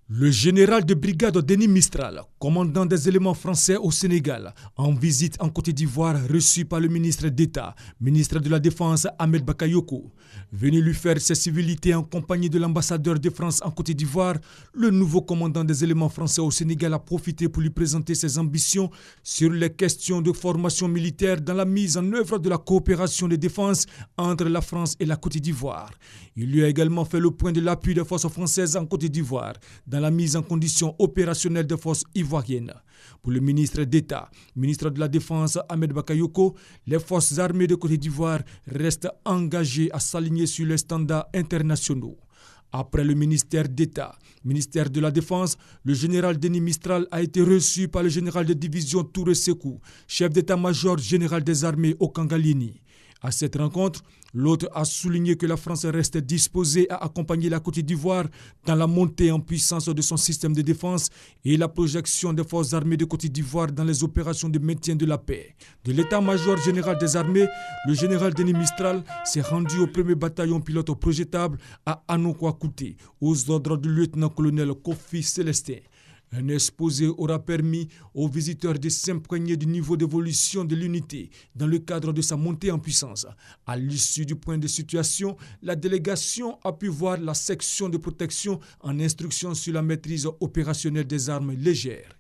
Le général de brigade Denis Mistral, commandant des éléments français au Sénégal, en visite en Côte d'Ivoire, reçu par le ministre d'État, ministre de la Défense Ahmed Bakayoko. Venu lui faire ses civilités en compagnie de l'ambassadeur de France en Côte d'Ivoire, le nouveau commandant des éléments français au Sénégal a profité pour lui présenter ses ambitions sur les questions de formation militaire dans la mise en œuvre de la coopération de défense entre la France et la Côte d'Ivoire. Il lui a également fait le point de l'appui des forces françaises en Côte d'Ivoire dans la mise en condition opérationnelle des forces ivoiriennes. Pour le ministre d'État, ministre de la Défense Ahmed Bakayoko, les forces armées de Côte d'Ivoire restent engagées à s'aligner sur les standards internationaux. Après le ministère d'État, ministère de la Défense, le général Denis Mistral a été reçu par le général de division Touré Sekou, chef d'état-major général des armées au Kangalini. À cette rencontre, l'hôte a souligné que la France reste disposée à accompagner la Côte d'Ivoire dans la montée en puissance de son système de défense et la projection des forces armées de Côte d'Ivoire dans les opérations de maintien de la paix. De l'état-major général des armées, le général Denis Mistral s'est rendu au premier bataillon pilote projetable à Anoukouakouté, aux ordres du lieutenant-colonel Kofi Célestin. Un exposé aura permis aux visiteurs de s'imprégner du niveau d'évolution de l'unité dans le cadre de sa montée en puissance. À l'issue du point de situation, la délégation a pu voir la section de protection en instruction sur la maîtrise opérationnelle des armes légères.